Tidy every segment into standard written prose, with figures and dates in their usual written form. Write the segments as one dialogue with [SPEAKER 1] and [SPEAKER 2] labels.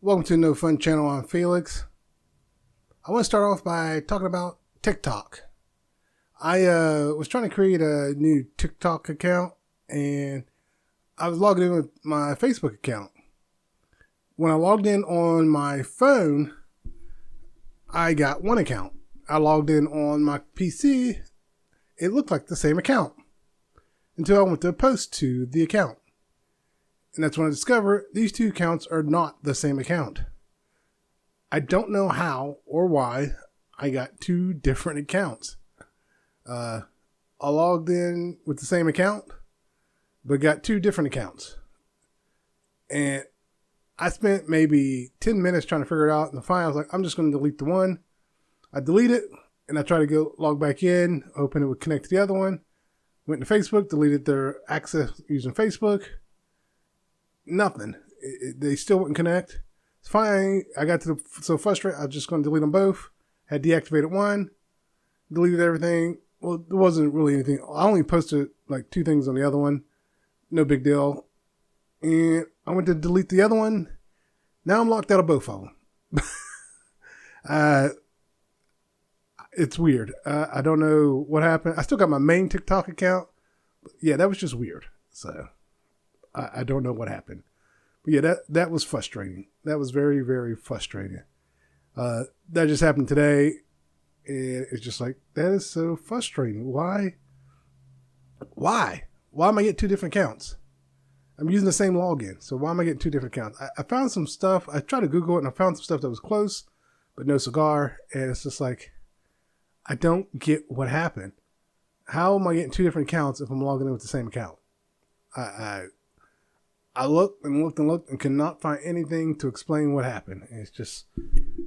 [SPEAKER 1] Welcome to No Fun Channel. I'm Felix. I want to start off by talking about TikTok. I was trying to create a new TikTok account, and I was logged in with my Facebook account. When I logged in on my phone, I got one account. I logged in on my PC. It looked like the same account until I went to post to the account. And that's when I discovered these two accounts are not the same account. I don't know how or why I got two different accounts. I logged in with the same account, but got two different accounts. And I spent maybe 10 minutes trying to figure it out. And finally, I was like, I'm just going to delete the one. I delete it, and I try to go log back in, open it would connect to the other one. Went to Facebook, deleted their access using Facebook. Nothing. They still wouldn't connect. It's fine. I got so frustrated, I was just going to delete them both. Had deactivated one, deleted everything. Well, there wasn't really anything. I only posted like two things on the other one. No big deal. And I went to delete the other one. Now I'm locked out of both of them. It's weird. I don't know what happened. I still got my main TikTok account. But yeah, that was just weird. So I don't know what happened. But yeah, that was frustrating. That was very, very frustrating. That just happened today. And it's just like, that is so frustrating. Why? Why am I getting two different accounts? I'm using the same login. So why am I getting two different accounts? I found some stuff. I tried to Google it and I found some stuff that was close, but no cigar. And it's just like, I don't get what happened. How am I getting two different accounts if I'm logging in with the same account? I looked and looked and looked and could not find anything to explain what happened. It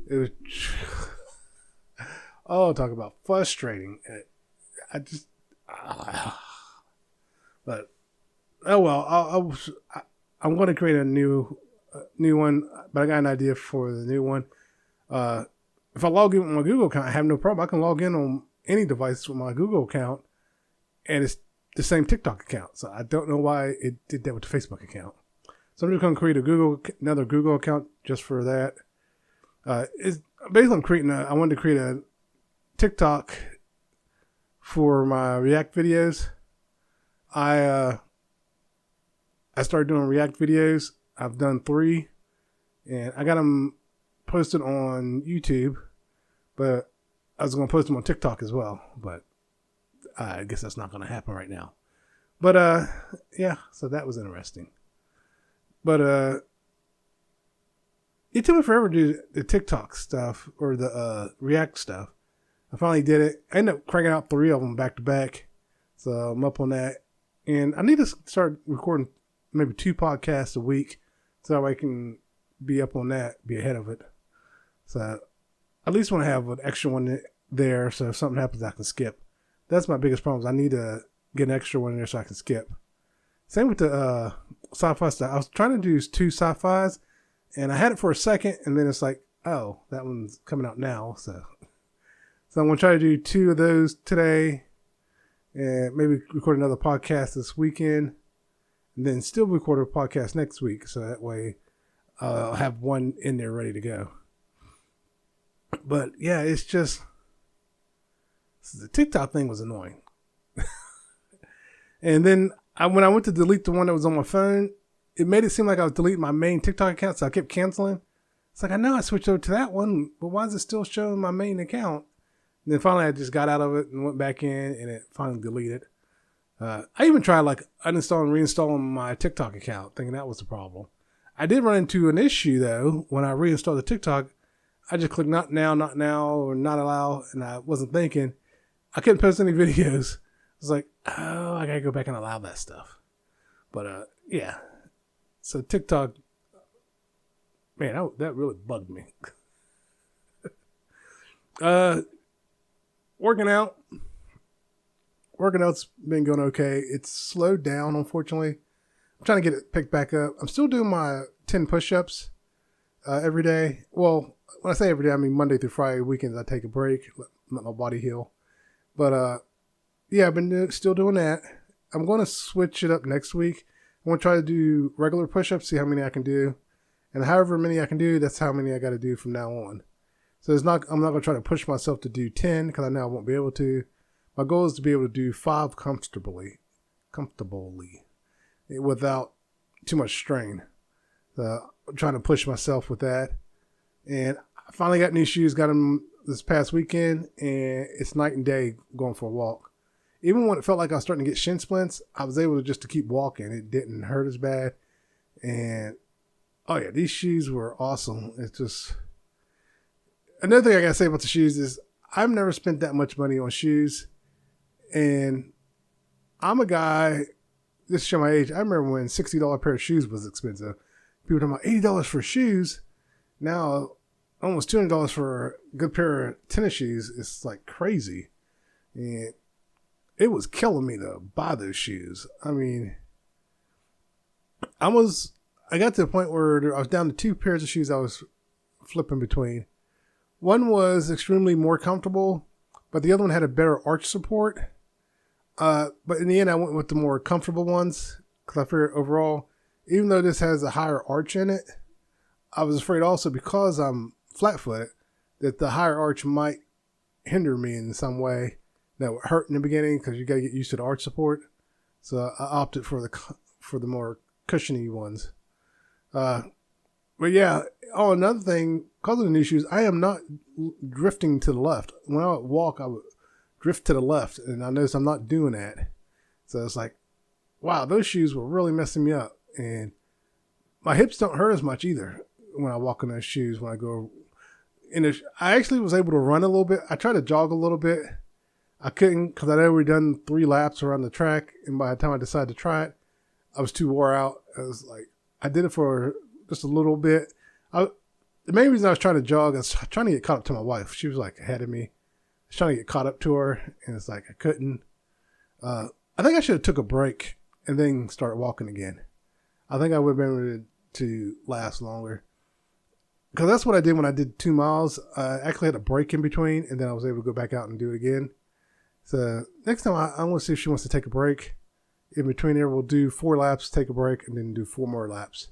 [SPEAKER 1] was, oh, talk about frustrating. But, oh well, I'm going to create a new one, but I got an idea for the new one. If I log in with my Google account, I have no problem. I can log in on any device with my Google account, and it's the same TikTok account. So I don't know why it did that with the Facebook account. So I'm just going to create another Google account just for that. It's basically I wanted to create a TikTok for my React videos. I started doing React videos. I've done 3, and I got them posted on YouTube, but I was going to post them on TikTok as well, but I guess that's not going to happen right now. But yeah, so that was interesting. But it took me forever to do the TikTok stuff or the React stuff. I finally did it. I ended up cranking out 3 of them back to back, so I'm up on that. And I need to start recording maybe 2 podcasts a week so I can be up on that, be ahead of it. So at least want to have an extra one there, so if something happens, I can skip. That's my biggest problem. I need to get an extra one in there so I can skip. Same with the sci-fi stuff. I was trying to do 2 sci-fis, and I had it for a second, and then it's like, oh, that one's coming out now. So I'm going to try to do 2 of those today, and maybe record another podcast this weekend, and then still record a podcast next week, so that way I'll have one in there ready to go. But yeah, it's just, the TikTok thing was annoying. And then when I went to delete the one that was on my phone, it made it seem like I was deleting my main TikTok account, so I kept canceling. It's like, I know I switched over to that one, but why is it still showing my main account? And then finally I just got out of it and went back in, and it finally deleted. I even tried like uninstalling and reinstalling my TikTok account, thinking that was the problem. I did run into an issue though. When I reinstalled the TikTok, I just clicked not now, or not allow, and I wasn't thinking. I couldn't post any videos. I was like, oh, I gotta go back and allow that stuff. But yeah. So TikTok, man, that really bugged me. Working out's been going okay. It's slowed down, unfortunately. I'm trying to get it picked back up. I'm still doing my 10 push-ups every day. Well, when I say every day, I mean Monday through Friday. Weekends, I take a break, let my body heal. But yeah, I've been still doing that. I'm going to switch it up next week. I want to try to do regular push-ups, see how many I can do. And however many I can do, that's how many I got to do from now on. So I'm not going to try to push myself to do 10 because I know I won't be able to. My goal is to be able to do 5 comfortably without too much strain. So I'm trying to push myself with that. And I finally got new shoes, got them this past weekend, and it's night and day going for a walk. Even when it felt like I was starting to get shin splints, I was able to keep walking. It didn't hurt as bad. And oh yeah, these shoes were awesome. It's just, another thing I gotta say about the shoes is I've never spent that much money on shoes. And I'm a guy, just to show my age, I remember when $60 pair of shoes was expensive. People talking about $80 for shoes. Now, almost $200 for a good pair of tennis shoes is like crazy. And it was killing me to buy those shoes. I mean, I got to the point where I was down to 2 pairs of shoes I was flipping between. One was extremely more comfortable, but the other one had a better arch support. But in the end, I went with the more comfortable ones because I figured overall, even though this has a higher arch in it, I was afraid also because I'm flat-footed that the higher arch might hinder me in some way that would hurt in the beginning because you got to get used to the arch support. So I opted for the more cushiony ones. But yeah, another thing, because of the new shoes, I am not drifting to the left. When I would walk, I would drift to the left, and I noticed I'm not doing that. So it's like, wow, those shoes were really messing me up. And my hips don't hurt as much either when I walk in those shoes when I go. I actually was able to run a little bit. I tried to jog a little bit. I couldn't because I'd already done 3 laps around the track, and by the time I decided to try it, I was too wore out. I was like, I did it for just a little bit. The main reason I was trying to jog is trying to get caught up to my wife. She was like ahead of me. I was trying to get caught up to her, and it's like I couldn't. I think I should have took a break and then started walking again. I think I would have been able to last longer. Because that's what I did when I did 2 miles. I actually had a break in between, and then I was able to go back out and do it again. So next time I want to see if she wants to take a break. In between there, we'll do 4 laps, take a break, and then do 4 more laps.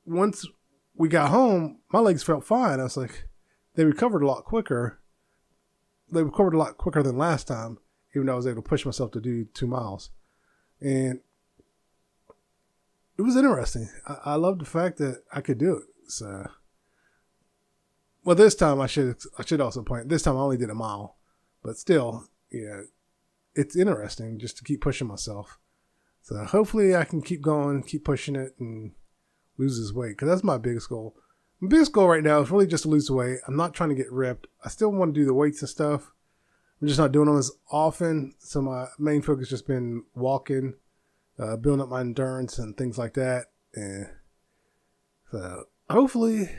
[SPEAKER 1] Once we got home, my legs felt fine. I was like, they recovered a lot quicker. They recovered a lot quicker than last time, even though I was able to push myself to do 2 miles. And it was interesting. I loved the fact that I could do it. So, well, this time I should also point. This time I only did a mile, but still, it's interesting just to keep pushing myself. So hopefully I can keep going, keep pushing it, and lose this weight because that's my biggest goal. My biggest goal right now is really just to lose the weight. I'm not trying to get ripped. I still want to do the weights and stuff. I'm just not doing them as often. So my main focus has just been walking, building up my endurance and things like that. And so hopefully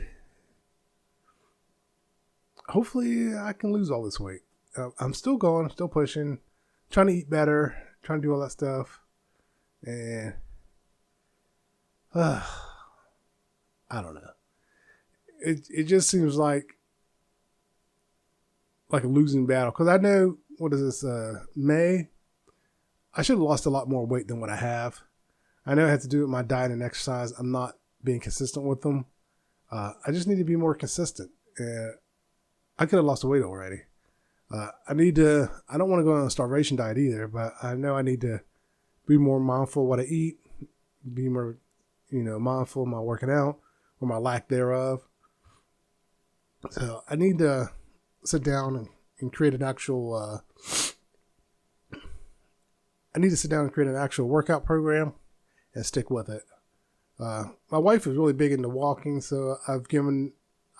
[SPEAKER 1] I can lose all this weight. I'm still going, I'm still pushing, trying to eat better, trying to do all that stuff. And I don't know. It just seems like a losing battle. Because I know, what is this, May? I should have lost a lot more weight than what I have. I know it had to do with my diet and exercise. I'm not being consistent with them. I just need to be more consistent. I could have lost the weight already. I don't want to go on a starvation diet either, but I know I need to be more mindful of what I eat, be more, mindful of my working out or my lack thereof. So I need to sit down and create an actual, workout program and stick with it. My wife is really big into walking, so I've given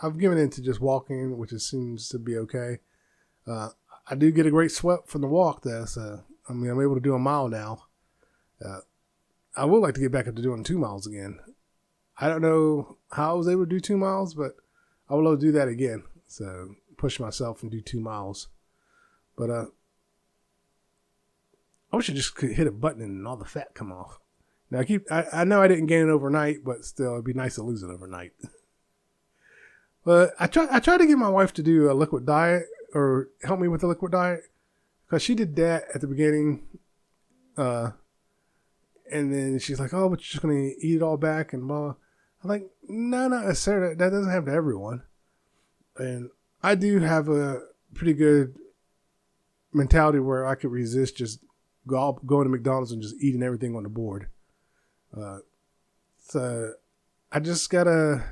[SPEAKER 1] into just walking, which seems to be okay. I do get a great sweat from the walk though, so I'm able to do a mile now. I would like to get back up to doing 2 miles again. I don't know how I was able to do 2 miles, but I would love to do that again. So push myself and do 2 miles. But I wish I just could hit a button and all the fat come off. Now I know I didn't gain it overnight, but still it'd be nice to lose it overnight. But I tried to get my wife to do a liquid diet or help me with the liquid diet because she did that at the beginning. And then she's like, oh, but you're just going to eat it all back and blah. I'm like, No, not necessarily. That doesn't happen to everyone. And I do have a pretty good mentality where I could resist just going to McDonald's and just eating everything on the board. So I just gotta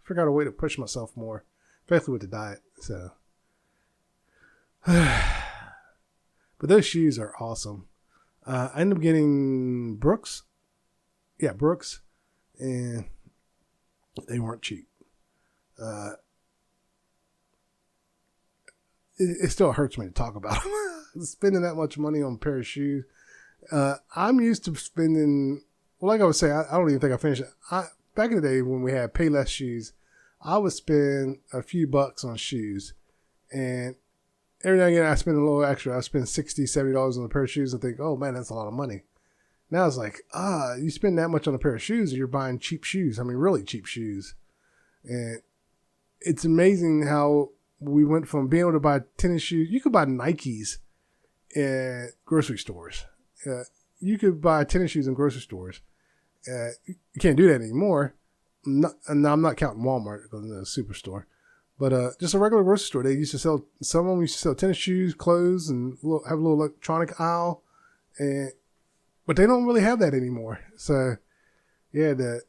[SPEAKER 1] figure out a way to push myself more, especially with the diet. So, but those shoes are awesome. I ended up getting Brooks. Yeah, Brooks, and they weren't cheap. It still hurts me to talk about them. Spending that much money on a pair of shoes. I'm used to spending, well, like I was saying, I don't even think I finished it. Back in the day when we had Payless shoes, I would spend a few bucks on shoes. And every now and again, I spend a little extra. I spend $60, $70 on a pair of shoes and think, oh man, that's a lot of money. Now it's like, you spend that much on a pair of shoes and you're buying cheap shoes. I mean, really cheap shoes. And it's amazing how we went from being able to buy tennis shoes. You could buy Nikes at grocery stores. You could buy tennis shoes in grocery stores. You can't do that anymore. I'm not counting Walmart because it's a superstore. But just a regular grocery store. They used to sell, some of them used to sell tennis shoes, clothes, and have a little electronic aisle. But they don't really have that anymore. So, yeah, the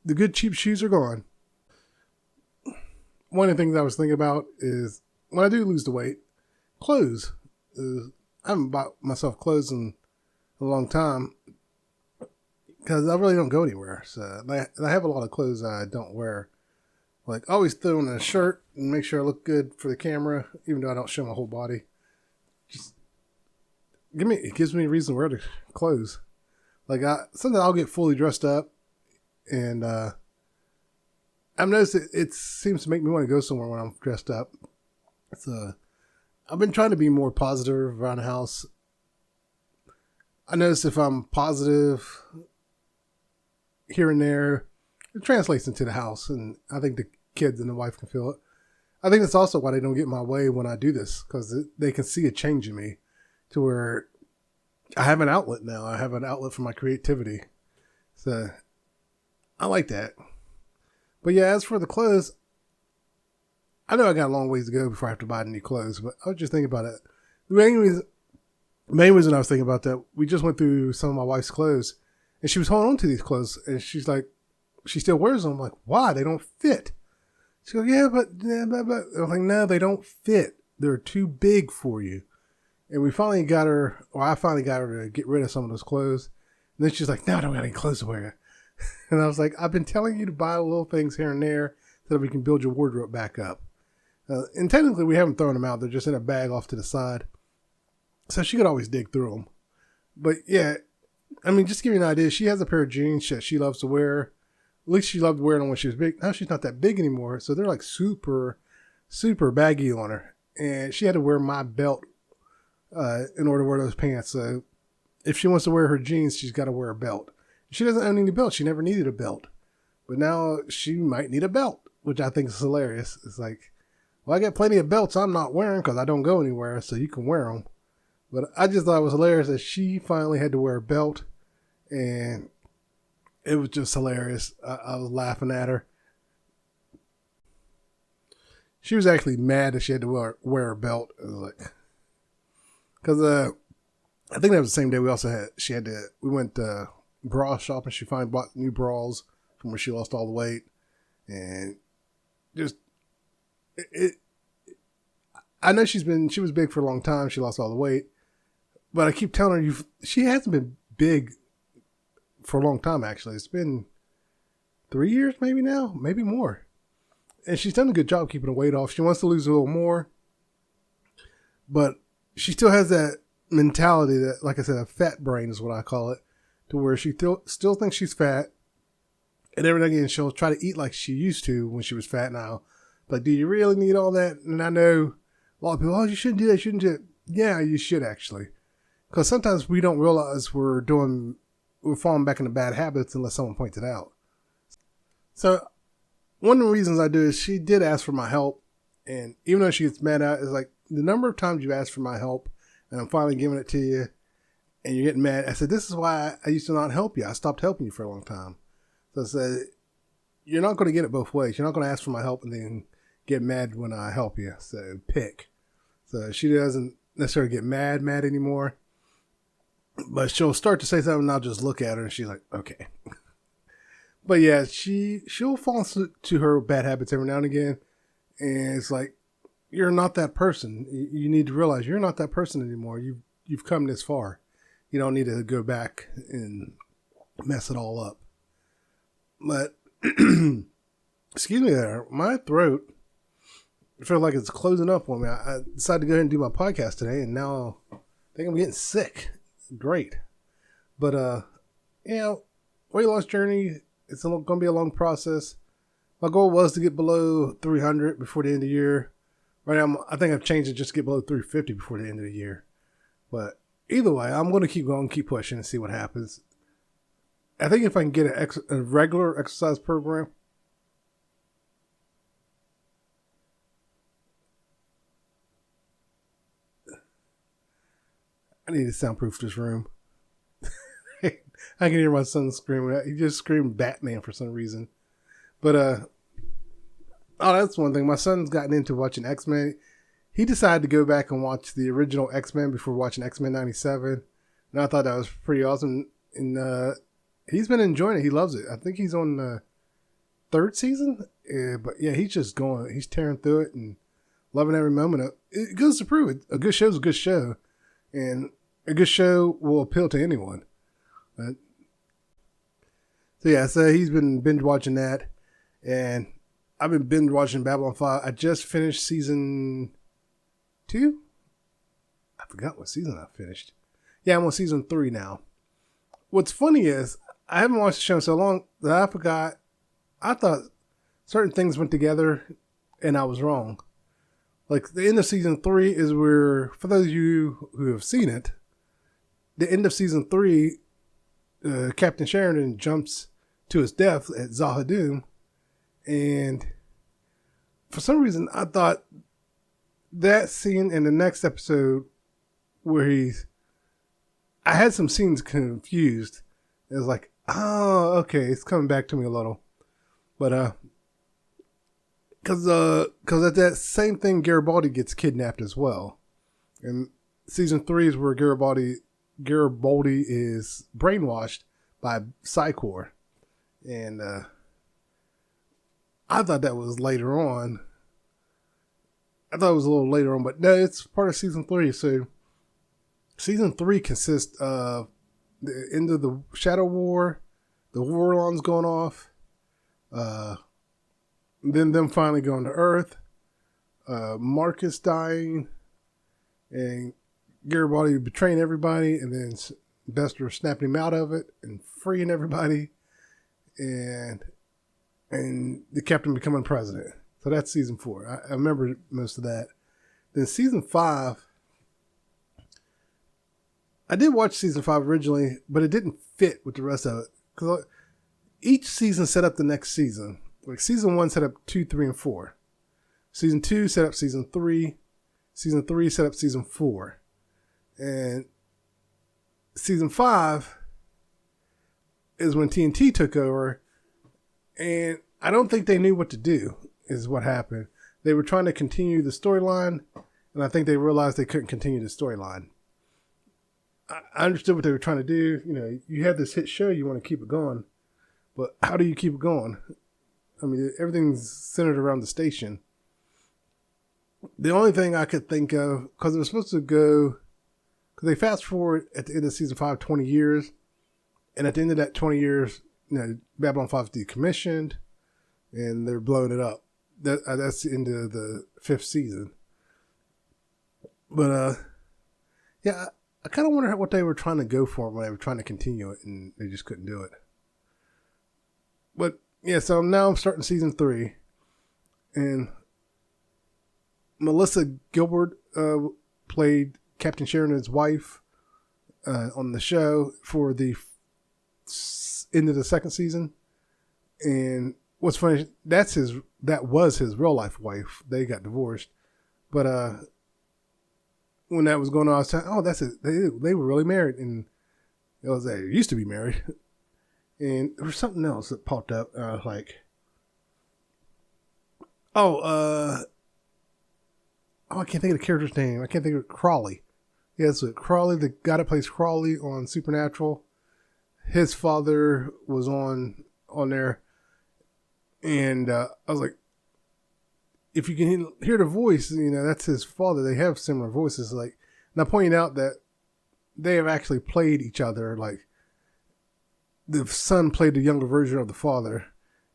[SPEAKER 1] good cheap shoes are gone. One of the things I was thinking about is when I do lose the weight, clothes. I haven't bought myself clothes in a long time because I really don't go anywhere. So I have a lot of clothes I don't wear. Like I always throw in a shirt and make sure I look good for the camera, even though I don't show my whole body. Just it gives me a reason to wear the clothes. Like sometimes I'll get fully dressed up and I've noticed it seems to make me want to go somewhere when I'm dressed up. So I've been trying to be more positive around the house. I notice if I'm positive here and there, it translates into the house, and I think the kids and the wife can feel it. I think that's also why they don't get in my way when I do this, because they can see a change in me to where I have an outlet now. I have an outlet for my creativity. So I like that. But yeah, as for the clothes, I know I got a long ways to go before I have to buy new clothes, but I was just thinking about it. The main reason I was thinking about that, we just went through some of my wife's clothes, and she was holding on to these clothes, and she's like, she still wears them. I'm like, why? They don't fit. She goes, but. I'm like, no, they don't fit. They're too big for you. And I finally got her to get rid of some of those clothes. And then she's like, no, I don't got any clothes to wear. And I was like, I've been telling you to buy little things here and there so that we can build your wardrobe back up. And technically, we haven't thrown them out. They're just in a bag off to the side. So she could always dig through them. But yeah, I mean, just to give you an idea, she has a pair of jeans that she loves to wear. At least she loved wearing them when she was big. Now she's not that big anymore. So they're like super, super baggy on her. And she had to wear my belt in order to wear those pants. So if she wants to wear her jeans, she's got to wear a belt. She doesn't own any belt. She never needed a belt. But now she might need a belt, which I think is hilarious. It's like, well, I got plenty of belts I'm not wearing because I don't go anywhere, so you can wear them. But I just thought it was hilarious that she finally had to wear a belt, and it was just hilarious. I was laughing at her. She was actually mad that she had to wear a belt. It was like, because I think that was the same day we went bra shopping. She finally bought new bras from where she lost all the weight, and just I know she was big for a long time. She lost all the weight, but I keep telling her she hasn't been big for a long time. Actually, it's been 3 years, maybe now, maybe more, and she's done a good job keeping the weight off. She wants to lose a little more, but she still has that mentality that, like I said, a fat brain is what I call it, to where she still thinks she's fat. And every now and again, she'll try to eat like she used to when she was fat now. But do you really need all that? And I know a lot of people, you shouldn't do that, shouldn't do it. Yeah, you should actually. Because sometimes we don't realize we're falling back into bad habits unless someone points it out. So one of the reasons I do is she did ask for my help. And even though she gets mad at it, it's like the number of times you've asked for my help and I'm finally giving it to you and you're getting mad. I said, this is why I used to not help you. I stopped helping you for a long time. So I said, you're not going to get it both ways. You're not going to ask for my help and then get mad when I help you. So pick. So she doesn't necessarily get mad anymore. But she'll start to say something and I'll just look at her and she's like, okay. But yeah, she'll fall to her bad habits every now and again. And it's like, you're not that person. You need to realize you're not that person anymore. You've come this far. You don't need to go back and mess it all up. But, excuse me there, my throat, I feel like it's closing up on me. I decided to go ahead and do my podcast today, and now I think I'm getting sick. Great. But, weight loss journey, it's going to be a long process. My goal was to get below 300 before the end of the year. Right now, I think I've changed it just to get below 350 before the end of the year. But either way, I'm going to keep going, keep pushing, and see what happens. I think if I can get a regular exercise program, I need to soundproof this room. I can hear my son screaming. He just screamed Batman for some reason. But, oh, that's one thing. My son's gotten into watching X-Men. He decided to go back and watch the original X-Men before watching X-Men 97. And I thought that was pretty awesome. And he's been enjoying it. He loves it. I think he's on the third season. But yeah, he's just going. He's tearing through it and loving every moment of it. It goes to prove it. A good show's a good show. And a good show will appeal to anyone. So he's been binge watching that. And I've been binge watching Babylon 5. I just finished season 2. I forgot what season I finished. Yeah, I'm on season 3 now. What's funny is I haven't watched the show in so long that I forgot. I thought certain things went together and I was wrong. Like the end of season 3 is where, for those of you who have seen it, the end of season 3, Captain Sheridan jumps to his death at Zahadum. And for some reason, I thought that scene in the next episode where I had some scenes confused. It was like, oh, okay, it's coming back to me a little. But, cause at that same thing, Garibaldi gets kidnapped as well. And season 3 is where Garibaldi is brainwashed by Psychor. And, I thought that was later on. I thought it was a little later on, but no, it's part of season 3. So season 3 consists of the end of the Shadow War, the war alarms going off, then them finally going to Earth, Marcus dying, and Garibaldi betraying everybody, and then Bester snapping him out of it and freeing everybody, and the captain becoming president. So that's season 4. I remember most of that. Then season 5, I did watch season 5 originally, but it didn't fit with the rest of it. Because each season set up the next season. Like season 1 set up 2, 3, and 4. Season 2 set up season 3. Season 3 set up season 4. And season 5 is when TNT took over. And I don't think they knew what to do, is what happened. They were trying to continue the storyline, and I think they realized they couldn't continue the storyline. I understood what they were trying to do. You know, you have this hit show, you want to keep it going. But how do you keep it going? I mean, everything's centered around the station. The only thing I could think of, because it was supposed to go, because they fast forward at the end of season 5, 20 years. And at the end of that 20 years, Babylon 5 is decommissioned and they're blowing it up. That's the end of the 5th season. But, yeah, I kind of wonder what they were trying to go for when they were trying to continue it and they just couldn't do it. But, yeah, so now I'm starting season 3. And Melissa Gilbert played Captain Sheridan's wife on the show for the end of the 2nd season. And what's funny, that was his real life wife. They got divorced. But when that was going on, I was saying, oh, that's it. They were really married. And they used to be married. And there was something else that popped up. And I was like, Oh, I can't think of the character's name. I can't think of Crawley. Yeah, so Crawley, the guy that plays Crawley on Supernatural, his father was on there, and I was like, if you can hear the voice, that's his father. They have similar voices. Like, and I pointed out that they have actually played each other. Like, the son played the younger version of the father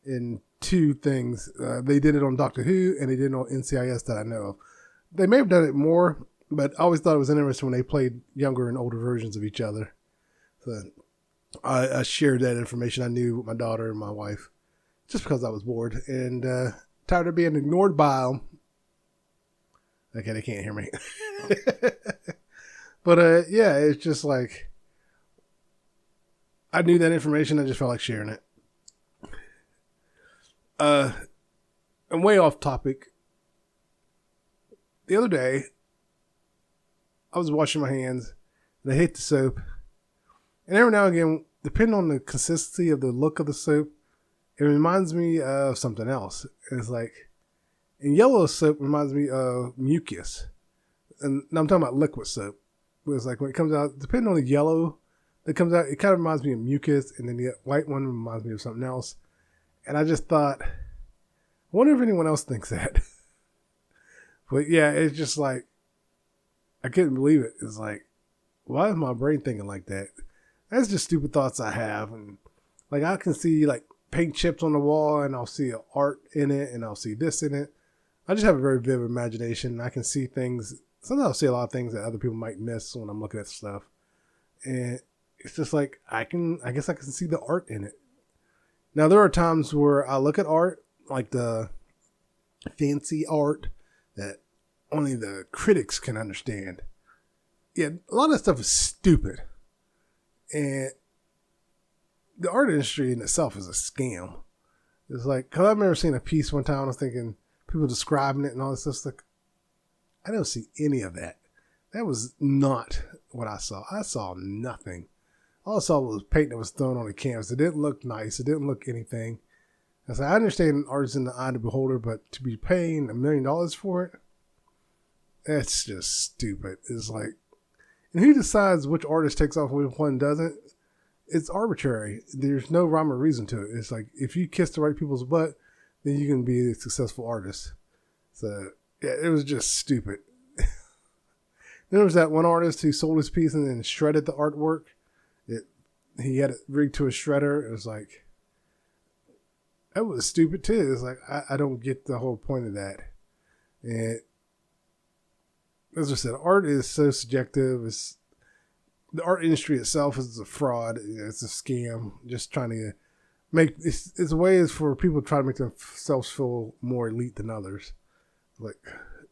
[SPEAKER 1] in two things. They did it on Doctor Who, and they did it on NCIS that I know of. They may have done it more, but I always thought it was interesting when they played younger and older versions of each other. So I shared that information I knew with my daughter and my wife, just because I was bored and tired of being ignored by them. Okay, they can't hear me. But yeah, it's just like, I knew that information. I just felt like sharing it. I'm way off topic. The other day, I was washing my hands, and I hit the soap. And every now and again, depending on the consistency of the look of the soap, it reminds me of something else. It's like, and yellow soap reminds me of mucus. And I'm talking about liquid soap. It's like when it comes out, depending on the yellow that comes out, it kind of reminds me of mucus. And then the white one reminds me of something else. And I just thought, I wonder if anyone else thinks that. But yeah, it's just like, I couldn't believe it. It's like, why is my brain thinking like that? That's just stupid thoughts I have. And like, I can see like paint chips on the wall, and I'll see art in it, and I'll see this in it. I just have a very vivid imagination. I can see things. Sometimes I'll see a lot of things that other people might miss when I'm looking at stuff. And it's just like, I guess I can see the art in it. Now, there are times where I look at art, like the fancy art that only the critics can understand. Yeah, a lot of stuff is stupid. And the art industry in itself is a scam. It's like, cause I remember seeing a piece one time, I was thinking, people describing it and all this stuff. Like, I don't see any of that. That was not what I saw. I saw nothing. All I saw was paint that was thrown on the canvas. It didn't look nice. It didn't look anything. I said, I understand art is in the eye of the beholder, but to be paying $1 million for it, that's just stupid. It's like, and who decides which artist takes off and which one doesn't? It's arbitrary. There's no rhyme or reason to it. It's like, if you kiss the right people's butt, then you can be a successful artist. So yeah, it was just stupid. There was that one artist who sold his piece and then shredded the artwork. He had it rigged to a shredder. It was like, that was stupid too. It's like, I don't get the whole point of that. And as I said, art is so subjective. The art industry itself is a fraud. It's a scam. Just trying to make, it's a way for people to try to make themselves feel more elite than others. Like,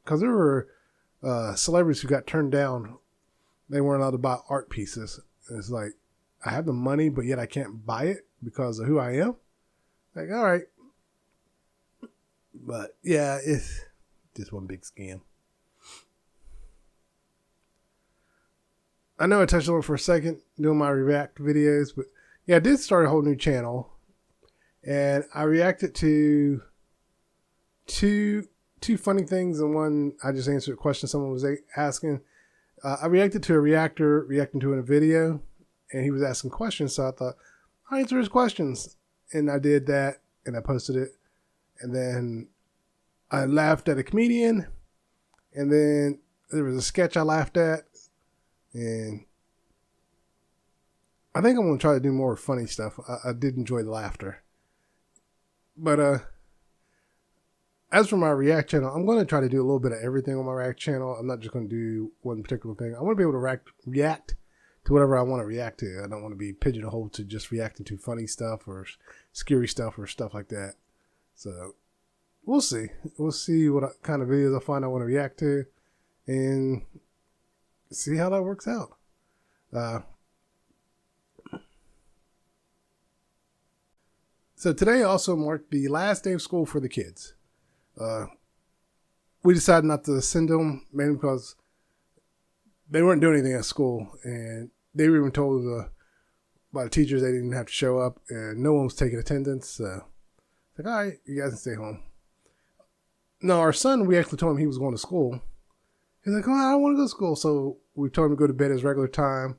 [SPEAKER 1] because there were celebrities who got turned down. They weren't allowed to buy art pieces. It's like, I have the money, but yet I can't buy it because of who I am. Like, all right. But yeah, it's just one big scam. I know I touched on it for a second doing my react videos, but yeah, I did start a whole new channel, and I reacted to two funny things, and one I just answered a question someone was asking. I reacted to a reactor reacting to a video, and he was asking questions, so I thought I'll answer his questions, and I did that, and I posted it, and then I laughed at a comedian, and then there was a sketch I laughed at. And I think I'm going to try to do more funny stuff. I did enjoy the laughter. But as for my React channel, I'm going to try to do a little bit of everything on my React channel. I'm not just going to do one particular thing. I want to be able to react to whatever I want to react to. I don't want to be pigeonholed to just reacting to funny stuff or scary stuff or stuff like that. So we'll see. We'll see what kind of videos I find I want to react to. And see how that works out. So today also marked the last day of school for the kids. We decided not to send them, mainly because they weren't doing anything at school, and they were even told by the teachers they didn't have to show up, and no one was taking attendance. So, like, all right, you guys can stay home. No, our son, we actually told him he was going to school. He's like, oh, I don't want to go to school. So we told him to go to bed at his regular time.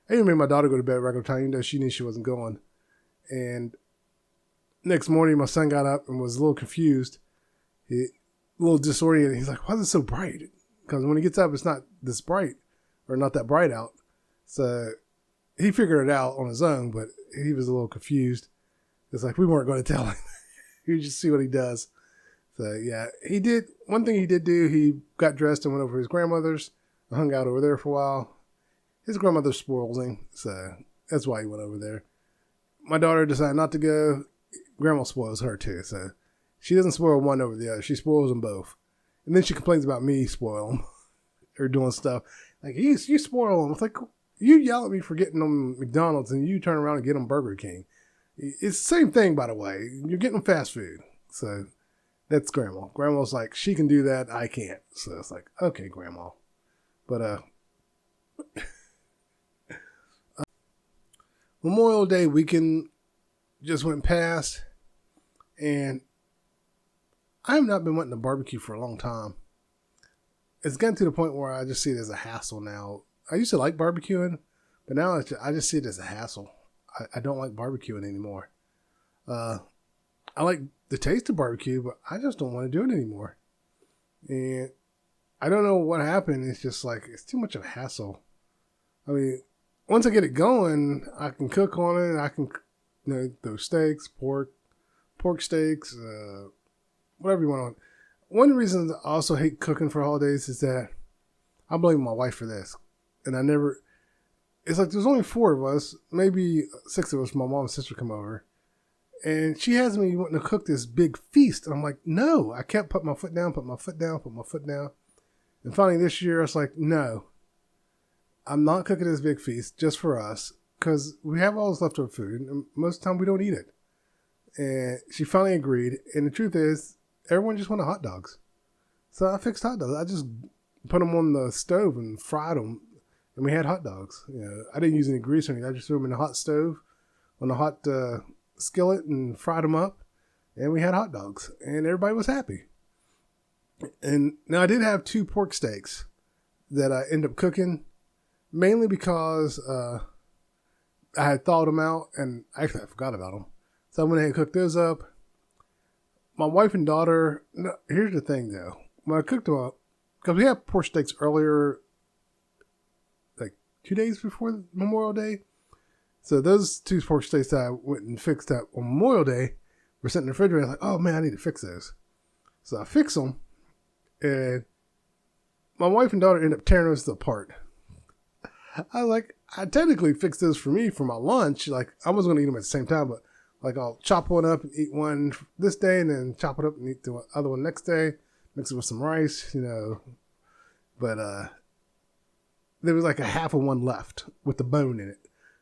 [SPEAKER 1] I even made my daughter go to bed at regular time, even though she knew she wasn't going. And next morning, my son got up and was a little confused. A little disoriented. He's like, why is it so bright? Because when he gets up, it's not this bright, or not that bright out. So he figured it out on his own, but he was a little confused. It's like we weren't going to tell him. You just see what he does. So yeah, he did. One thing he did do, he got dressed and went over to his grandmother's. I hung out over there for a while. His grandmother spoils him, so that's why he went over there. My daughter decided not to go. Grandma spoils her too, so she doesn't spoil one over the other. She spoils them both. And then she complains about me spoiling them or doing stuff. Like, you spoil them. It's like, you yell at me for getting them McDonald's and you turn around and get them Burger King. It's the same thing, by the way. You're getting them fast food. So that's Grandma. Grandma's like, she can do that. I can't. So it's like, okay, Grandma. But, Memorial Day weekend just went past, and I have not been wanting to barbecue for a long time. It's gotten to the point where I just see it as a hassle now. I used to like barbecuing, but now I just see it as a hassle. I don't like barbecuing anymore. I like the taste of barbecue, but I just don't want to do it anymore. And I don't know what happened. It's just like, it's too much of a hassle. I mean, once I get it going, I can cook on it. I can, those steaks, pork steaks, whatever you want. One of the reasons I also hate cooking for holidays is that I blame my wife for this. And it's like there's only 4 of us, maybe 6 of us. My mom and sister come over. And she has me wanting to cook this big feast. And I'm like, no. I kept putting my foot down. And finally this year, I was like, no. I'm not cooking this big feast just for us, because we have all this leftover food, and most of the time we don't eat it. And she finally agreed, and the truth is, everyone just wanted hot dogs. So I fixed hot dogs. I just put them on the stove and fried them, and we had hot dogs. I didn't use any grease or anything. I just threw them in the hot stove on a hot skillet and fried them up, and we had hot dogs, and everybody was happy. And now I did have 2 pork steaks that I ended up cooking, mainly because I had thawed them out, and actually I forgot about them. So I went ahead and cooked those up. My wife and daughter, here's the thing though. When I cooked them up, because we had pork steaks earlier, like 2 days before Memorial Day. So those 2 pork steaks that I went and fixed up on Memorial Day were sitting in the refrigerator. I was like, oh man, I need to fix those. So I fixed them, and my wife and daughter ended up tearing those apart. I was like, I technically fixed those for me for my lunch. Like, I wasn't going to eat them at the same time, but like I'll chop one up and eat one this day and then chop it up and eat the other one next day, mix it with some rice, But there was like a half of one left with the bone in it.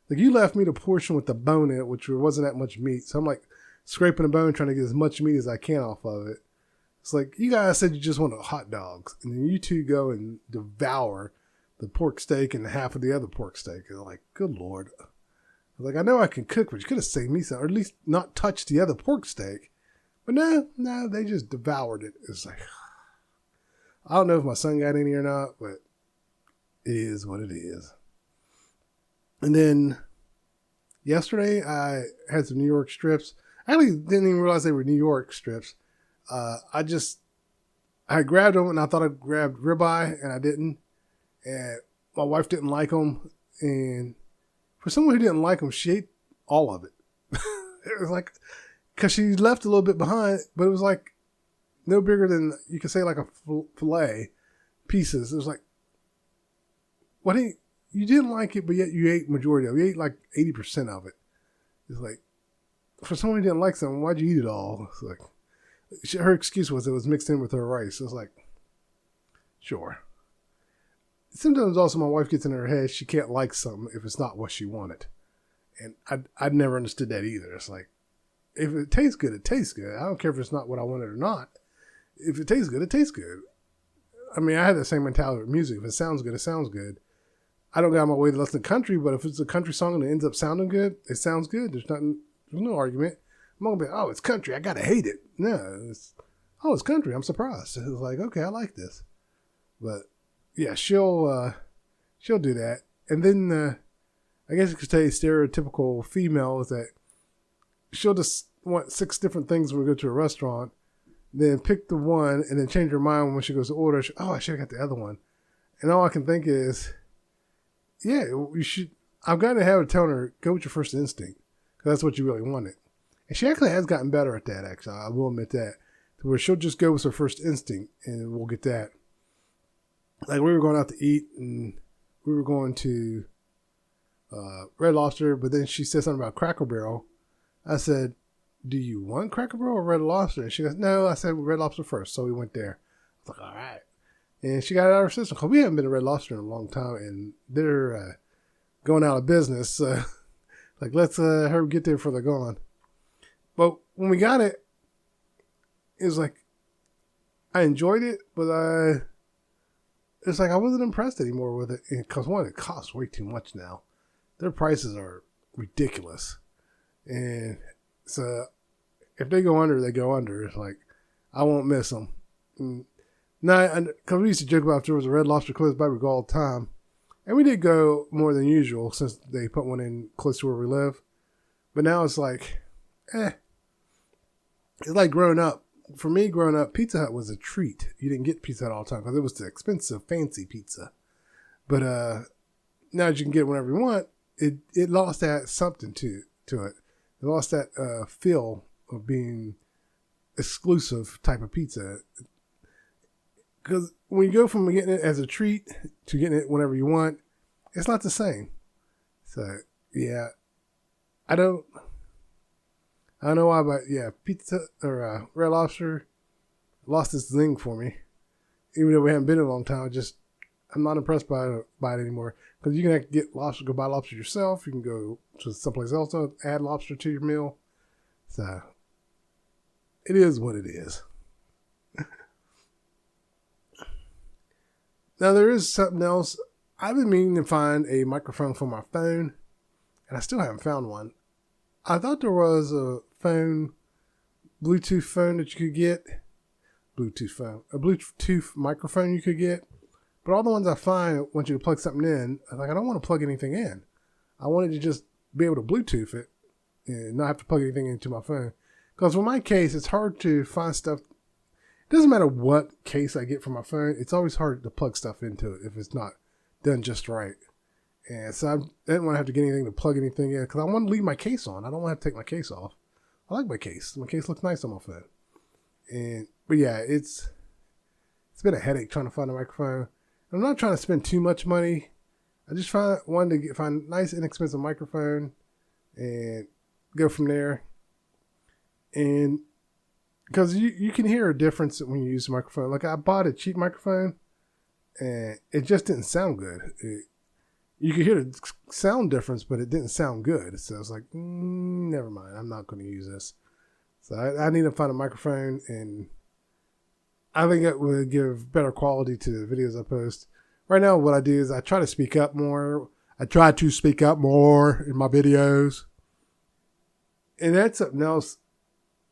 [SPEAKER 1] Like, you left me the portion with the bone in it, which wasn't that much meat. So I'm like scraping the bone, trying to get as much meat as I can off of it. It's like, you guys said you just wanted hot dogs, and then you 2 go and devour the pork steak and half of the other pork steak. And I'm like, good Lord. I was like, I know I can cook, but you could have saved me some, or at least not touch the other pork steak. But no, they just devoured it. It's like, I don't know if my son got any or not, but it is what it is. And then yesterday I had some New York strips. I actually didn't even realize they were New York strips. I grabbed them and I thought I grabbed ribeye, and I didn't. And my wife didn't like them. And for someone who didn't like them, she ate all of it. It was like, because she left a little bit behind, but it was like no bigger than, you could say, like a fillet pieces. It was like, what you didn't like it, but yet you ate majority of it. You ate like 80% of it. It's like, for someone who didn't like something, why'd you eat it all? It's like, her excuse was it was mixed in with her rice. It was like, sure. Sometimes also my wife gets in her head, she can't like something if it's not what she wanted. And I'd never understood that either. It's like, if it tastes good, it tastes good. I don't care if it's not what I wanted or not. If it tastes good, it tastes good. I mean, I had the same mentality with music. If it sounds good, it sounds good. I don't go out my way to listen to country, but if it's a country song and it ends up sounding good, it sounds good. There's no argument. I'm not going to be, oh, it's country, I got to hate it. No, oh, it's country. I'm surprised. It was like, okay, I like this. But yeah, she'll do that. And then I guess you could say stereotypical female is that she'll just want 6 different things when we go to a restaurant, then pick the one and then change her mind when she goes to order. I should have got the other one. And all I can think is, yeah, you should. I've got to have her telling her, go with your first instinct, because that's what you really wanted. And she actually has gotten better at that, actually. I will admit that. To where she'll just go with her first instinct, and we'll get that. Like, we were going out to eat, and we were going to Red Lobster, but then she said something about Cracker Barrel. I said, do you want Cracker Barrel or Red Lobster? And she goes, no, I said Red Lobster first. So we went there. I was like, all right. And she got it out of her system, because we haven't been to Red Lobster in a long time, and they're going out of business. Like, let's her get there before they're gone. But when we got it, it was like, I enjoyed it, but it's like I wasn't impressed anymore with it. Because one, it costs way too much now. Their prices are ridiculous. And so if they go under, they go under. It's like, I won't miss them. Now, because we used to joke about if there was a Red Lobster close by, we go all the time. And we did go more than usual since they put one in close to where we live. But now it's like, It's like growing up. For me, growing up, Pizza Hut was a treat. You didn't get Pizza Hut all the time because it was the expensive, fancy pizza. But now that you can get it whenever you want, it lost that something to it. It lost that feel of being exclusive type of pizza. Because when you go from getting it as a treat to getting it whenever you want, it's not the same. So, yeah. I don't know why, but yeah, Pizza or Red Lobster lost its zing for me. Even though we haven't been in a long time, I'm not impressed by it anymore. Because you can get lobster, go buy lobster yourself. You can go to someplace else, add lobster to your meal. So, it is what it is. Now, there is something else. I've been meaning to find a microphone for my phone, and I still haven't found one. I thought there was a Bluetooth phone that you could get. A Bluetooth microphone you could get. But all the ones I find want you to plug something in. I'm like, I don't want to plug anything in. I wanted to just be able to Bluetooth it and not have to plug anything into my phone. Because for my case, it's hard to find stuff. It doesn't matter what case I get for my phone. It's always hard to plug stuff into it if it's not done just right. And so I didn't want to have to get anything to plug anything in because I want to leave my case on. I don't want to take my case off. I like my case. My case looks nice on my phone. But yeah, it's been a headache trying to find a microphone. I'm not trying to spend too much money. I just wanted to find a nice, inexpensive microphone and go from there. And because you can hear a difference when you use a microphone. Like I bought a cheap microphone and it just didn't sound good. You could hear the sound difference, but it didn't sound good. So I was like, never mind. I'm not going to use this. So I need to find a microphone, and I think it would give better quality to the videos I post. Right now, what I do is I try to speak up more. I try to speak up more in my videos. And that's something else.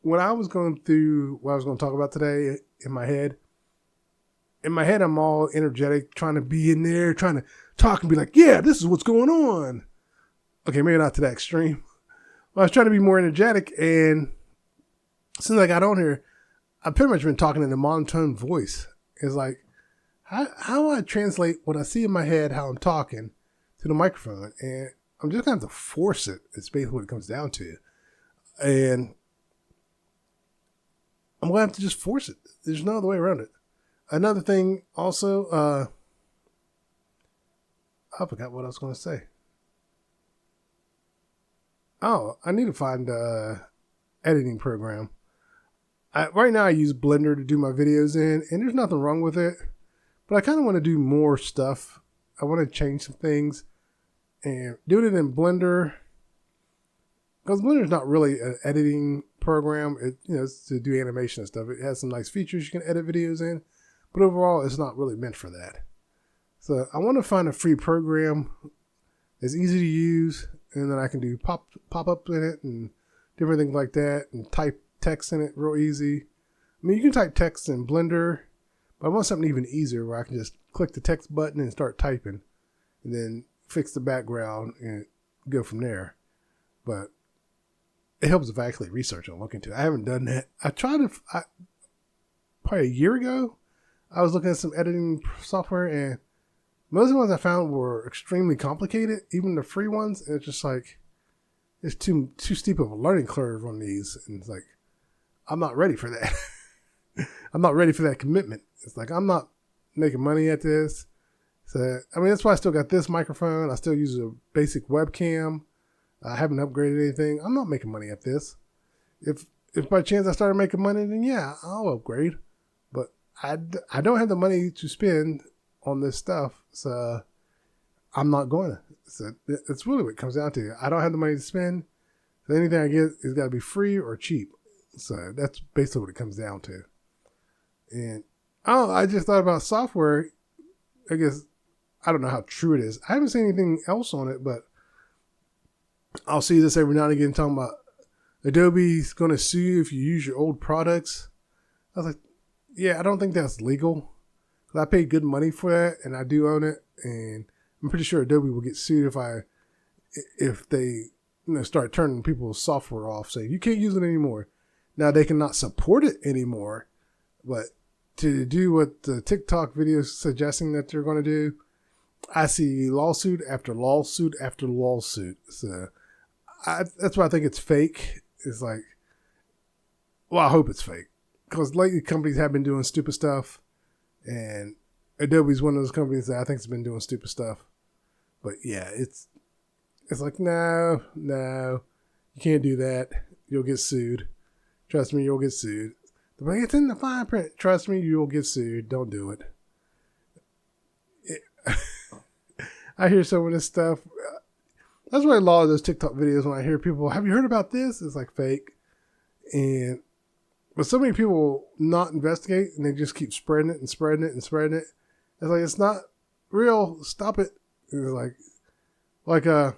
[SPEAKER 1] When I was going through what I was going to talk about today in my head, I'm all energetic, trying to be in there, trying to talk and be like, yeah, this is what's going on. Okay, maybe not to that extreme. Well, I was trying to be more energetic, and since I got on here, I've pretty much been talking in a monotone voice. It's like, how do I translate what I see in my head, how I'm talking, to the microphone? And I'm just going to have to force it. It's basically what it comes down to. And I'm going to have to just force it. There's no other way around it. Another thing also, I forgot what I was going to say. Oh, I need to find an editing program. Right now I use Blender to do my videos in, and there's nothing wrong with it. But I kind of want to do more stuff. I want to change some things and do it in Blender. Because Blender's not really an editing program. It's to do animation and stuff. It has some nice features you can edit videos in. But overall, it's not really meant for that. So I want to find a free program that's easy to use, and then I can do pop-ups in it and different things like that, and type text in it real easy. I mean, you can type text in Blender, but I want something even easier where I can just click the text button and start typing, and then fix the background and go from there. But it helps if I actually research and look into it. I haven't done that. Probably a year ago, I was looking at some editing software, and most of the ones I found were extremely complicated, even the free ones. And it's just like, it's too steep of a learning curve on these. And it's like, I'm not ready for that. I'm not ready for that commitment. It's like, I'm not making money at this. So, I mean, that's why I still got this microphone. I still use a basic webcam. I haven't upgraded anything. I'm not making money at this. If by chance I started making money, then yeah, I'll upgrade. But I don't have the money to spend on this stuff. So I'm not going to. So it's really what it comes down to. I don't have the money to spend. So anything I get is got to be free or cheap. So that's basically what it comes down to. And I just thought about software. I guess, I don't know how true it is. I haven't seen anything else on it, but I'll see this every now and again talking about Adobe's going to sue you if you use your old products. I was like, yeah, I don't think that's legal. I paid good money for that, and I do own it. And I'm pretty sure Adobe will get sued if they start turning people's software off, saying you can't use it anymore. Now they cannot support it anymore, but to do what the TikTok video is suggesting that they're going to do, I see lawsuit after lawsuit after lawsuit. So that's why I think it's fake. It's like, well, I hope it's fake, because lately companies have been doing stupid stuff, and Adobe's one of those companies that I think has been doing stupid stuff. But yeah, it's like, no, you can't do that. You'll get sued. Trust me, you'll get sued. But it's in the fine print. Trust me, you'll get sued. Don't do it. I hear some of this stuff. That's why a lot of those TikTok videos, when I hear people, have you heard about this? It's like fake. But so many people not investigate, and they just keep spreading it and spreading it and spreading it. It's like, it's not real. Stop it. It's like I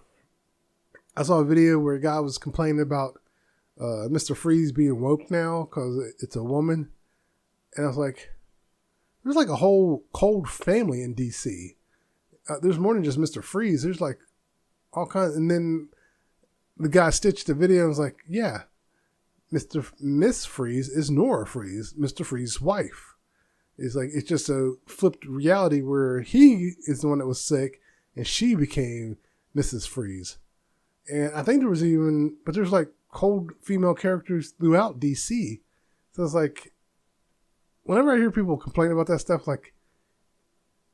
[SPEAKER 1] saw a video where a guy was complaining about Mr. Freeze being woke now because it's a woman. And I was like, there's like a whole cold family in DC. There's more than just Mr. Freeze. There's like all kinds. And then the guy stitched the video and was like, yeah, Miss Freeze is Nora Freeze, Mr. Freeze's wife. It's like, it's just a flipped reality where he is the one that was sick and she became Mrs. Freeze. And I think there's like cold female characters throughout DC. So it's like, whenever I hear people complain about that stuff, like,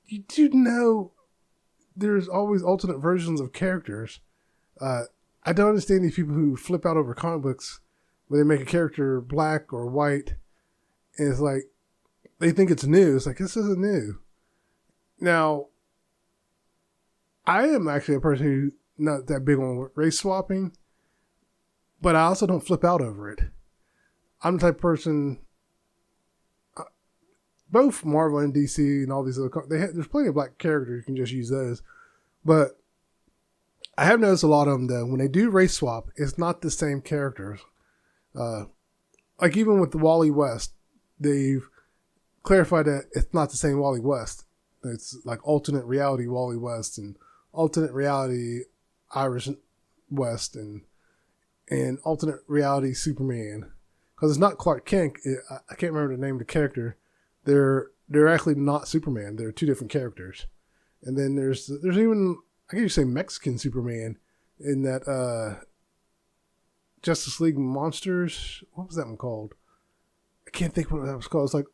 [SPEAKER 1] you do know there's always alternate versions of characters. I don't understand these people who flip out over comic books where they make a character black or white, and it's like, they think it's new. It's like, this isn't new. Now, I am actually a person who's not that big on race swapping, but I also don't flip out over it. I'm the type of person, both Marvel and DC and all these other, there's plenty of black characters, you can just use those. But I have noticed a lot of them, though, when they do race swap, it's not the same characters. Like even with the Wally West, they've clarified that it's not the same Wally West. It's like alternate reality Wally West and alternate reality Irish West and alternate reality Superman. Because it's not Clark Kent. I can't remember the name of the character. They're actually not Superman. They're two different characters. And then there's even, I guess you say Mexican Superman in that Justice League Monsters. What was that one called? I can't think what that was called. It's like,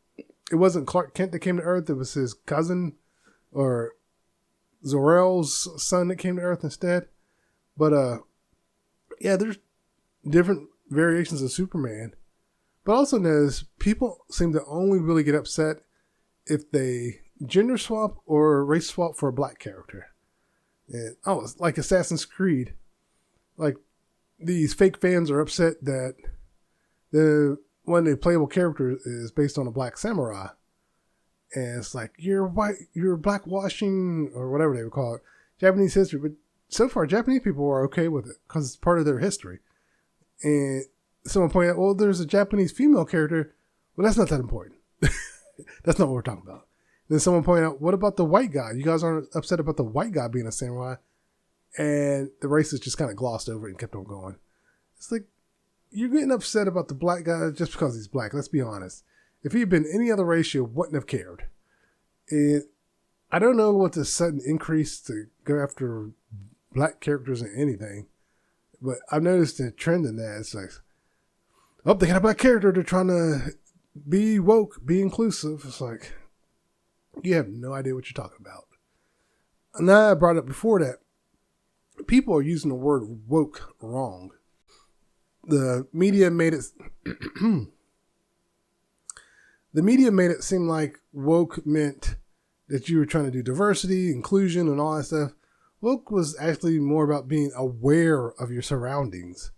[SPEAKER 1] it wasn't Clark Kent that came to Earth. It was his cousin or Zor-El's son that came to Earth instead. But yeah, there's different variations of Superman. But also notice people seem to only really get upset if they gender swap or race swap for a black character. And it's like Assassin's Creed. Like, these fake fans are upset that one of the playable characters is based on a black samurai. And it's like, you're blackwashing, or whatever they would call it, Japanese history. But so far, Japanese people are okay with it because it's part of their history. And someone pointed out, well, there's a Japanese female character. Well, that's not that important. That's not what we're talking about. Then someone pointed out, what about the white guy? You guys aren't upset about the white guy being a samurai? And the racist just kind of glossed over it and kept on going. It's like, you're getting upset about the black guy just because he's black. Let's be honest. If he had been any other race, you wouldn't have cared. And I don't know what the sudden increase to go after black characters in anything, but I've noticed a trend in that. It's like, oh, they got a black character. They're trying to be woke, be inclusive. It's like, you have no idea what you're talking about. And I brought up before that people are using the word woke wrong. The media made it seem like woke meant that you were trying to do diversity, inclusion, and all that stuff. Woke was actually more about being aware of your surroundings,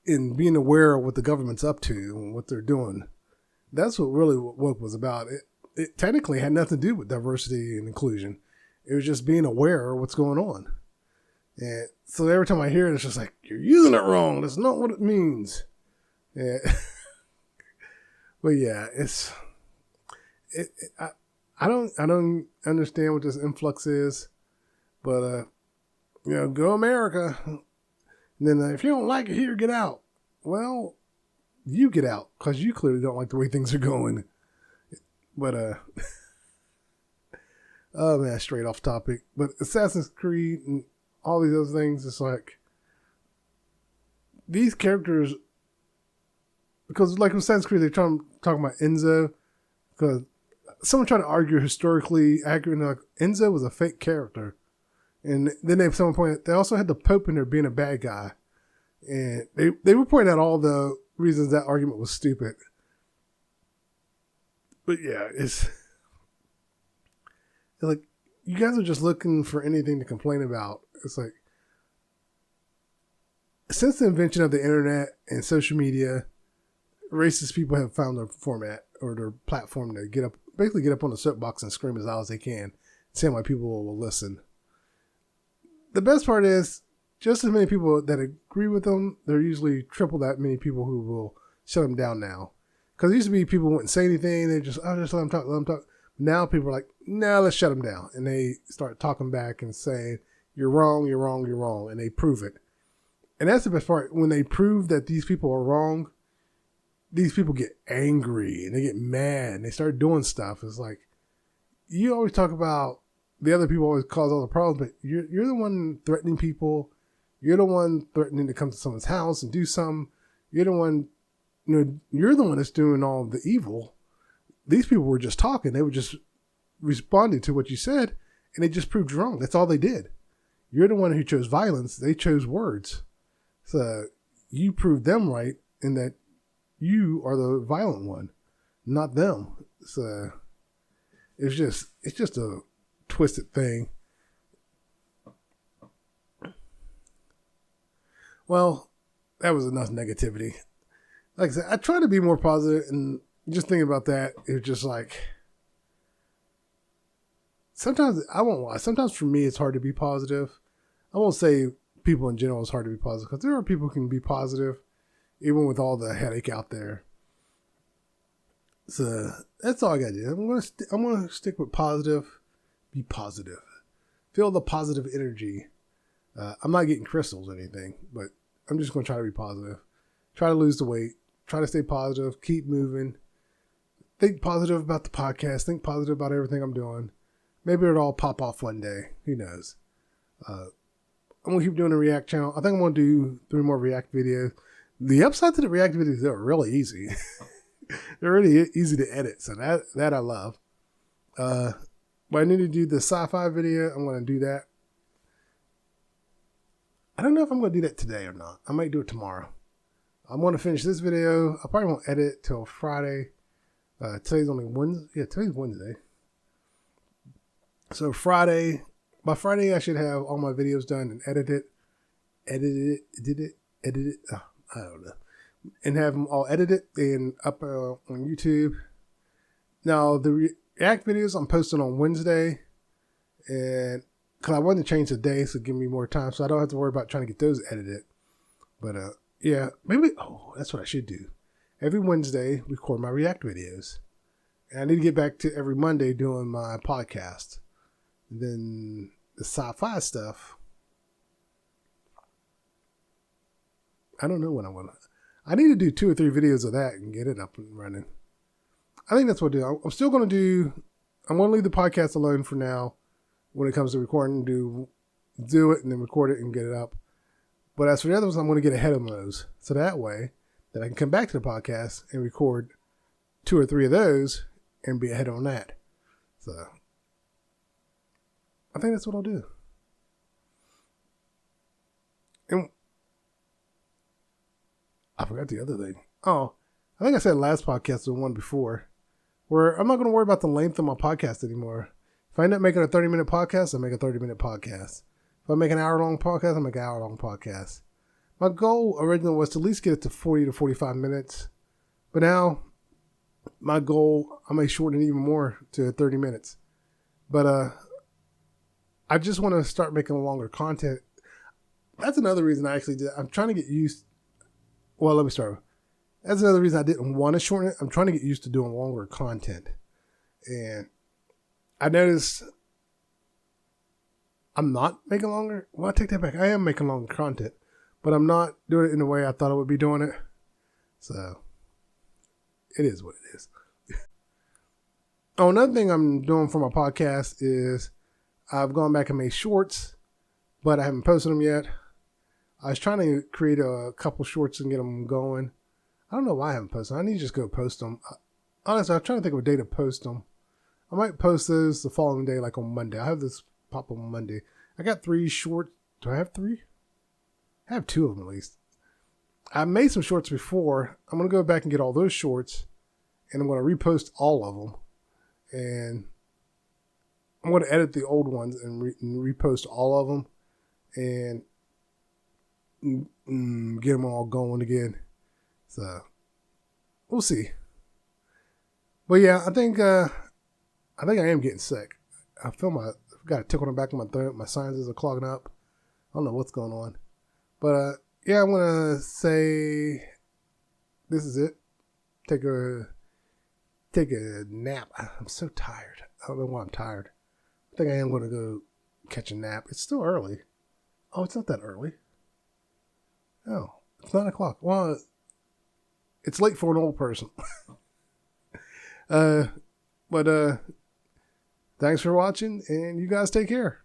[SPEAKER 1] and being aware of what the government's up to and what they're doing. That's what really woke was about. It technically had nothing to do with diversity and inclusion. It was just being aware of what's going on. And so every time I hear it, it's just like, you're using it wrong. That's not what it means. Yeah. But yeah, I don't understand what this influx is, but go America. And then if you don't like it here, get out. Well, you get out because you clearly don't like the way things are going. But oh man, straight off topic. But Assassin's Creed and all these other things, it's like these characters, because like with Assassin's Creed, they're talking about Enzo, because someone tried to argue historically accurate, like Enzo was a fake character. And then someone pointed out, they also had the Pope in there being a bad guy. And they were pointing out all the reasons that argument was stupid. But yeah, it's like, you guys are just looking for anything to complain about. It's like, since the invention of the internet and social media, racist people have found their format or their platform to basically get up on the soapbox and scream as loud as they can, saying why people will listen. The best part is, just as many people that agree with them, there are usually triple that many people who will shut them down now. Because it used to be people wouldn't say anything, they just let them talk. Now people are like, no, let's shut them down. And they start talking back and saying, you're wrong, you're wrong, you're wrong. And they prove it. And that's the best part. When they prove that these people are wrong, these people get angry and they get mad and they start doing stuff. It's like, you always talk about the other people always cause all the problems, but you're the one threatening people. You're the one threatening to come to someone's house and do something. You're the one, you're the one that's doing all the evil. These people were just talking. They were just responding to what you said, and they just proved you wrong. That's all they did. You're the one who chose violence. They chose words. So you proved them right in that you are the violent one, not them. So it's just a twisted thing. Well, that was enough negativity. Like I said, I try to be more positive, and just thinking about that, it's just like, sometimes, I won't lie, sometimes for me it's hard to be positive. I won't say people in general it's hard to be positive, because there are people who can be positive, even with all the headache out there. So that's all I gotta do. I'm gonna stick with positive. Be positive. Feel the positive energy. I'm not getting crystals or anything, but I'm just gonna try to be positive. Try to lose the weight. Try to stay positive. Keep moving. Think positive about the podcast. Think positive about everything I'm doing. Maybe it'll all pop off one day. Who knows? I'm gonna keep doing the React channel. I think I'm gonna do 3 more React videos. The upside to the React videos, they're really easy. They're really easy to edit, so that I love. But I need to do the sci-fi video. I'm going to do that. I don't know if I'm going to do that today or not. I might do it tomorrow. I'm going to finish this video. I probably won't edit till Friday. Today's only Wednesday. Yeah, today's Wednesday. So by Friday, I should have all my videos done and edit it. Oh, I don't know. And have them all edited and up on YouTube. Now, the React videos I'm posting on Wednesday, and because I wanted to change the day, so give me more time, so I don't have to worry about trying to get those edited. But yeah, maybe, that's what I should do. every Wednesday record my React videos. And I need to get back to every Monday doing my podcast. Then the sci-fi stuff, I don't know when I want to. I need to do 2 or 3 videos of that and get it up and running. I think that's what I'll do. I'm still going to do, I'm going to leave the podcast alone for now when it comes to recording, do it and then record it and get it up. But as for the other ones, I'm going to get ahead of those. So that way that I can come back to the podcast and record 2 or 3 of those and be ahead on that. So I think that's what I'll do. And I forgot the other thing. Oh, I think I said last podcast or one before, where I'm not going to worry about the length of my podcast anymore. If I end up making a 30-minute podcast, I'll make a 30-minute podcast. If I make an hour-long podcast, I'll make an hour-long podcast. My goal originally was to at least get it to 40 to 45 minutes. But now, my goal, I may shorten it even more to 30 minutes. But I just want to start making longer content. That's another reason I actually did. I'm trying to get used. Well, let me start. That's another reason I didn't want to shorten it. I'm trying to get used to doing longer content. And I noticed I'm not making longer. Well, I take that back. I am making longer content, but I'm not doing it in the way I thought I would be doing it. So it is what it is. Oh, another thing I'm doing for my podcast is I've gone back and made shorts, but I haven't posted them yet. I was trying to create a couple shorts and get them going. I don't know why I haven't posted them. I need to just go post them. Honestly, I'm trying to think of a day to post them. I might post those the following day, like on Monday. I have this pop up on Monday. I got 3 shorts. Do I have 3? I have 2 of them at least. I made some shorts before. I'm going to go back and get all those shorts, and I'm going to repost all of them. And I'm going to edit the old ones and repost all of them and get them all going again. So we'll see. But yeah, I think I am getting sick. I feel I've got a tickle in the back of my throat. My sinuses are clogging up. I don't know what's going on. But yeah, I'm going to say this is it. Take a nap. I'm so tired. I don't know why I'm tired. I think I am going to go catch a nap. It's still early. Oh, it's not that early. Oh, it's 9 o'clock. Well, it's late for an old person. But thanks for watching, and you guys take care.